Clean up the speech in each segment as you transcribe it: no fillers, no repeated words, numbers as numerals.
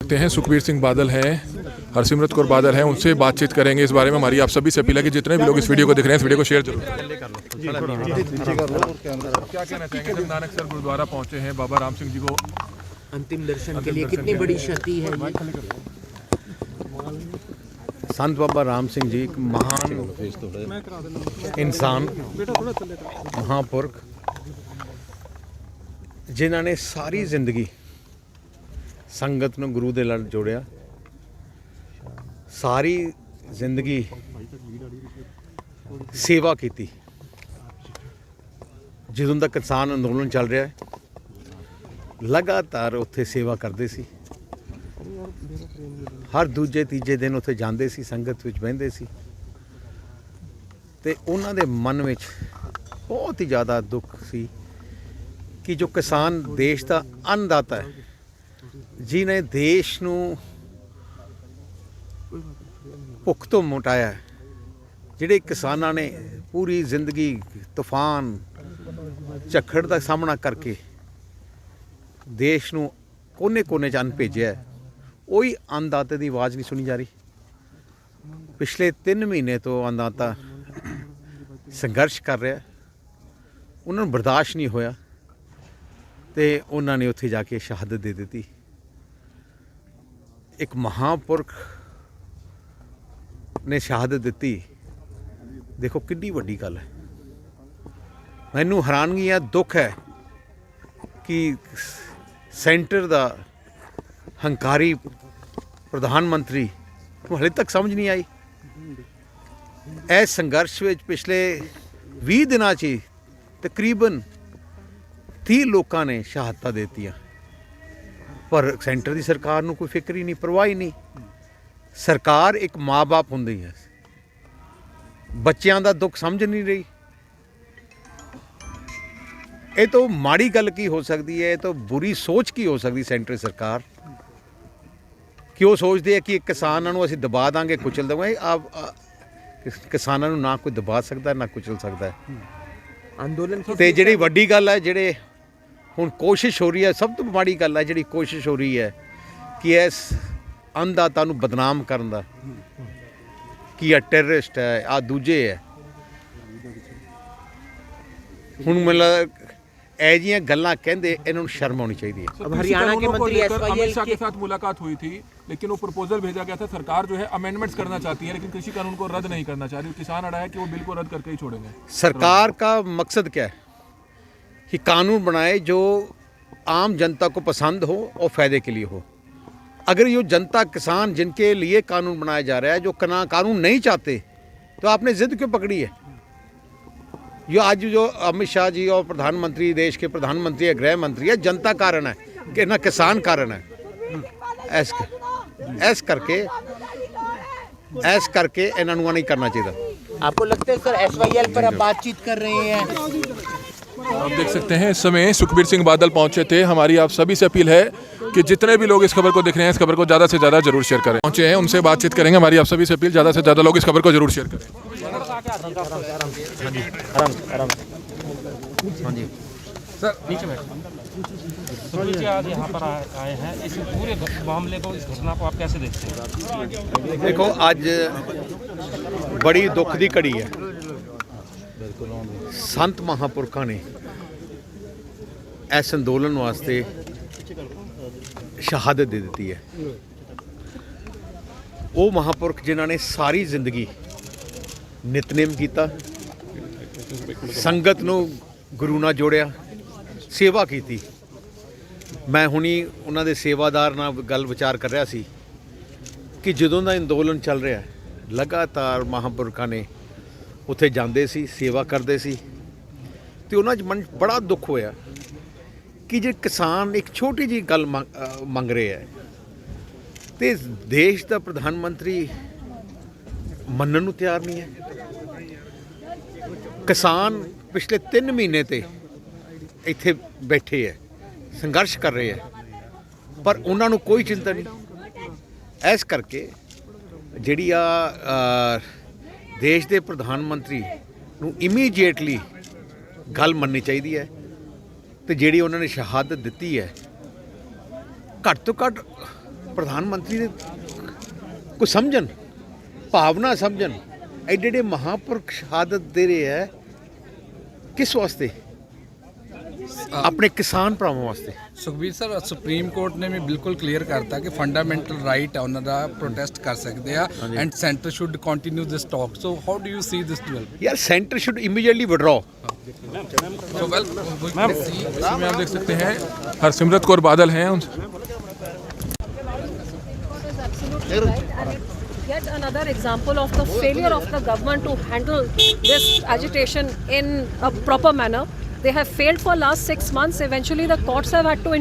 सकते हैं सुखबीर सिंह बादल हैं, हरसिमरत कौर बादल हैं, उनसे बातचीत करेंगे इस बारे में। हमारी आप सभी से अपील है कि जितने भी लोग इस वीडियो को देख रहे हैं इस वीडियो को शेयर जरूर क्या कहना चाहेंगे जब नानकसर गुरुद्वारा पहुंचे हैं बाबा राम सिंह जी को अंतिम दर्शन के लिए कितनी बड़ी क्षति है ये? संत बाबा राम सिंह जी एक महान इंसान, महापुरख, जिन्हों ने सारी जिंदगी संगत ਨੂੰ गुरु ਦੇ ਨਾਲ जोड़िया, सारी जिंदगी सेवा की। ਜਦੋਂ ਦਾ किसान अंदोलन चल रहा है लगातार उत्थे सेवा करते सी। हर दूजे तीजे दिन उत्थे जाते सी, संगत विच बहिंदे सी ते उन्हां दे मन विच बहुत ही ज़्यादा दुख सी कि जो किसान देश का अन्नदाता है, जिन्हें देश नूं भुख तो मुटाया है, जिहड़े किसानां ने पूरी जिंदगी तूफान झक्खड़ का सामना करके देश नूं कोने कोने च अन्न भेजिया है, वही अन्नदाते की आवाज़ नहीं सुनी जा रही। पिछले 3 महीने तो अन्नदाता संघर्ष कर रहा है, उन्होंने बर्दाश्त नहीं होया तो उन्होंने उत्थे जाके शहादत दे दी। एक महापुरख ने शहादत दी, देखो कितनी वड्डी गल है। मैनू हैरानगी है, दुख है कि सेंटर का हंकारी प्रधानमंत्री हाले तक समझ नहीं आई। इस संघर्ष में पिछले 20 दिनों च तकरीबन 30 लोगों ने शहादत देती, पर सेंटर की सरकार नूं कोई फिक्र ही नहीं, परवाह ही नहीं। सरकार एक माँ बाप होंदी है, बच्चों का दुख समझ नहीं रही। ये तो माड़ी गल की हो सकती है, ये तो बुरी सोच की हो सकती सेंटर सरकार कि वो सोचते हैं कि किसानों को असीं दबा देंगे, कुचल देंगे। आप किसानों को ना कोई दबा सकता है ना कुचल सकता है। आंदोलन ते जिहड़ी वड्डी गल है, जिहड़े हुण कोशिश हो रही है, सब तो माड़ी गल है जिहड़ी कोशिश हो रही है कि इस अन्नदाता नूं बदनाम करन दा कि आ टेररिस्ट है, आ दूजे है। हुण मतलब ਇਹ ਜਿਹੀਆਂ ਗੱਲਾਂ ਕਹਿੰਦੇ ਇਹਨਾਂ ਨੂੰ शर्म आनी चाहिए है। अब हरियाणा के मंत्री अमित शाह के साथ मुलाकात हुई थी, लेकिन वो प्रपोजल भेजा गया था। सरकार जो है अमेंडमेंट्स करना चाहती है, लेकिन कृषि कानून को रद्द नहीं करना चाह रही। किसान अड़ा है कि वो बिल को रद्द करके ही छोड़ेंगे। सरकार का मकसद क्या है कि कानून बनाए जो आम जनता को पसंद हो और फ़ायदे के लिए हो। अगर ये जनता किसान जिनके लिए कानून बनाया जा रहा है, जो कानून नहीं चाहते, तो आपने ज़िद क्यों पकड़ी है? ये आज जो अमित शाह जी और प्रधानमंत्री, देश के प्रधानमंत्री है, गृह मंत्री है, जनता कारण है कि ना किसान कारण है। ऐस करके इन्होंने नहीं करना चाहिए। आपको लगता है सर SYL पर अब बातचीत कर रहे हैं? आप देख सकते हैं इस समय सुखबीर सिंह बादल पहुंचे थे। हमारी आप सभी से अपील है कि जितने भी लोग इस खबर को देख रहे हैं इस खबर को ज़्यादा से ज़्यादा जरूर शेयर करें। पहुंचे हैं, उनसे बातचीत करेंगे। हमारी आप सभी से अपील, ज़्यादा से ज़्यादा लोग इस खबर को जरूर शेयर करें। सुखबीर जी आज यहाँ पर आए हैं, इस पूरे मामले को, इस घटना को आप कैसे देखते हैं? देखो, आज बड़ी दुख की घड़ी है। संत महापुरखों ने इस अंदोलन वास्ते शहादत दे दी है। वो महापुरख जिन्होंने सारी जिंदगी नितनेम किया, संगत नूं गुरु नाल जोड़िया, सेवा की। मैं हुणी उन्होंने सेवादार नाल गल विचार कर रहा सी कि जदों दा अंदोलन चल रहा है, लगातार महापुरखों ने उत्थे जाते सी, सेवा करते सी, तो उन्होंने मन बड़ा दुख होया कि जो किसान एक छोटी जी गल मंग रहे हैं तो देश का प्रधानमंत्री मनन नूं तैयार नहीं है। किसान पिछले 3 महीने ते इत्थे बैठे है, संघर्ष कर रहे हैं, पर उन्होंने कोई चिंता नहीं। इस करके जिहड़ी देश के प्रधानमंत्री नूं इमीडिएटली गल मननी चाहिए है। तो जिहड़ी उन्होंने शहादत दी है, घट तो घट प्रधानमंत्री ने कुछ समझन, भावना समझन। एडे एडे महापुरख शहादत दे रहे है किस वास्ते? अपने किसान ਭਰਾਵਾਂ ਵਾਸਤੇ। ਸੁਖਬੀਰ ਸਰ, ਸੁਪਰੀਮ ਕੋਰਟ ਨੇ ਵੀ ਬਿਲਕੁਲ ਕਲੀਅਰ ਕਰਤਾ ਕਿ ਫੰਡਾਮੈਂਟਲ ਰਾਈਟ ਹੈ ਉਹਨਾਂ ਦਾ, ਪ੍ਰੋਟੈਸਟ ਕਰ ਸਕਦੇ ਆ and centre should continue this talk. So how do you see this develop? यार centre should immediately withdraw. So well, इसमें आप देख सकते हैं हरसिमरत कौर बादल हैं उनसे। Yet another example of the failure of the government to handle this agitation in a proper manner. They have failed for last 6 months. Eventually the courts have had to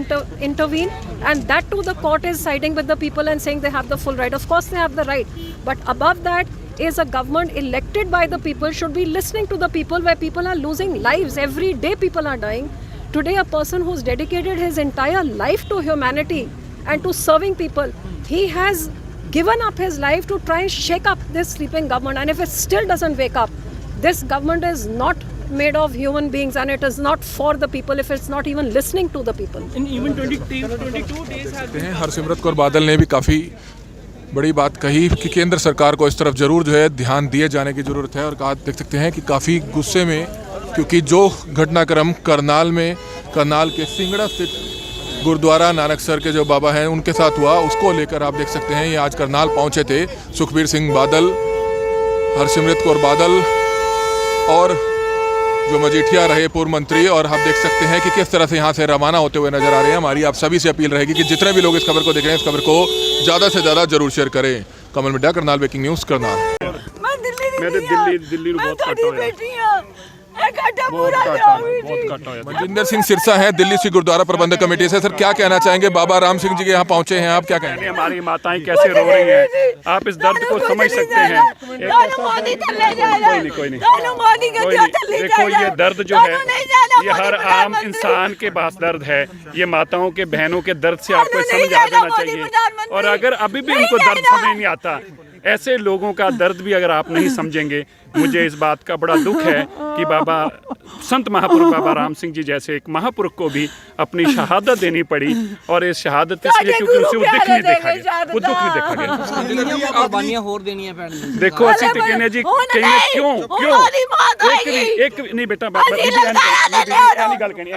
intervene, and that too the court is siding with the people and saying they have the full right. Of course they have the right, but above that is a government elected by the people should be listening to the people, where people are losing lives. Every day people are dying. Today a person who's dedicated his entire life to humanity and to serving people, he has given up his life to try and shake up this sleeping government. And if it still doesn't wake up, this government is not made of human beings, and it is not for the people if it's not even listening to the people. In even 22 days has been Harsimrat Kaur Badal ने भी काफ़ी बड़ी बात कही कि केंद्र सरकार को इस तरफ ज़रूर जो है ध्यान दिए जाने की ज़रूरत है। और कहा देख सकते हैं कि काफ़ी गुस्से में, क्योंकि जो घटनाक्रम करनाल के सिंगड़ा स्थित गुरुद्वारा नानकसर के जो बाबा हैं उनके साथ हुआ, उसको लेकर आप देख सकते हैं ये आज करनाल पहुंचे थे सुखबीर सिंह बादल, हरसिमरत कौर बादल और जो मजीठिया रहे पूर्व मंत्री। और आप देख सकते हैं कि किस तरह से यहाँ से रवाना होते हुए नजर आ रहे हैं। हमारी आप सभी से अपील रहेगी कि जितने भी लोग इस खबर को देख रहे हैं इस खबर को ज़्यादा से ज़्यादा जरूर शेयर करें। कमल मिड्डा, करनाल ब्रेकिंग न्यूज़, करनाल। मनजिंदर सिंह सिरसा है दिल्ली से गुरुद्वारा प्रबंधक कमेटी से। सर, क्या कहना चाहेंगे? बाबा राम सिंह जी के यहाँ पहुंचे हैं आप, क्या कहेंगे? हमारी माताएं कैसे रो रही हैं, आप इस दर्द को समझ सकते हैं। कोई नहीं। देखो, ये दर्द जो है ये हर आम इंसान के पास दर्द है। ये माताओं के, बहनों के दर्द से आपको समझ आ जाना चाहिए। और अगर अभी भी उनको दर्द समझ नहीं आता, ऐसे लोगों का दर्द भी अगर आप नहीं समझेंगे, मुझे इस बात का बड़ा दुख है कि बाबा संत महापुरुष बाबा राम सिंह जी जैसे एक महापुरुष को भी अपनी शहादत देनी पड़ी। और इस शहादत इसलिए क्योंकि उसे वो दुख नहीं देखा गया, वो दुख नहीं देखा गया। कुर्बानियां होर देनियां पैणगीਆਂ। देखो ਅਸੀਂ ਤੇ ਕਹਿੰਦੇ ਜੀ ਕਹਿੰਦੇ ਕਿਉਂ ਇੱਕ ਨਹੀਂ ਬੇਟਾ ਇਹ ਨਹੀਂ ਗੱਲ ਕਹਿਣੀ,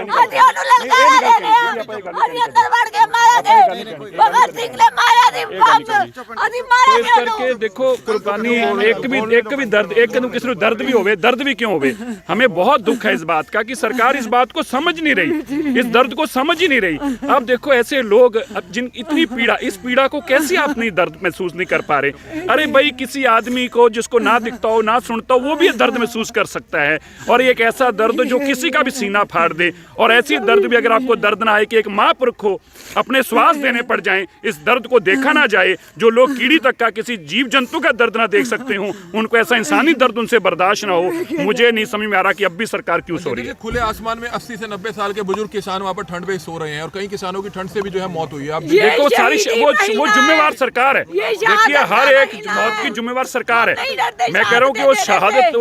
ਇਸ ਕਰਕੇ ਦੇਖੋ ਕੁਰਬਾਨੀ ਇੱਕ ਵੀ ਦर्द, एक किसी को दर्द भी होवे, दर्द भी क्यों होवे, हमें बहुत दुख है इस बात का कि सरकार इस बात को समझ नहीं रही, इस दर्द को समझ ही नहीं रही। अब देखो ऐसे लोग जिन इतनी पीड़ा, इस पीड़ा को कैसे आप नहीं दर्द महसूस नहीं कर पा रहे? अरे भाई, किसी आदमी को जिसको ना दिखता हो ना सुनता हो वो भी दर्द महसूस कर सकता है। और एक ऐसा दर्द जो किसी का भी सीना फाड़ दे, और ऐसी दर्द भी अगर आपको दर्द ना आए कि एक महापुरुष को अपने श्वास देने पड़ जाए, इस दर्द को देखा ना जाए। जो लोग कीड़ी तक का, किसी जीव जंतु का दर्द ना देख सकते हो, उनको ऐसा इंसानी दर्द उनसे बर्दाश्त ना हो, मुझे नहीं समझ में आ रहा कि अब भी सरकार क्यों सो रही है। खुले आसमान में 80 से 90 साल के बुजुर्ग किसान वहाँ पर ठंड में सो रहे हैं और कई किसानों की ठंड से भी जो है मौत हुई है। आप देखो, सारी वो जिम्मेवार सरकार है। देखिए, हर एक मौत की जिम्मेवार सरकार है। मैं कह रहा हूँ कि वो शहादत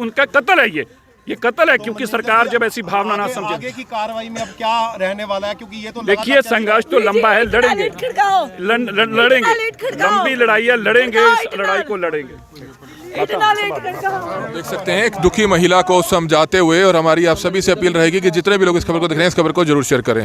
उनका कत्ल है, ये कत्ल है, क्योंकि सरकार जब ऐसी भावना ना समझे। आगे की कार्रवाई में अब क्या रहने वाला है, क्योंकि ये तो देखिए संघर्ष तो लंबा है, लड़ेंगे, लंबी लड़ाई है, लड़ेंगे, इस लड़ाई को लड़ेंगे। देख सकते हैं एक दुखी महिला को समझाते हुए। और हमारी आप सभी से अपील रहेगी कि जितने भी लोग इस खबर को देख रहे हैं इस खबर को जरूर शेयर करें।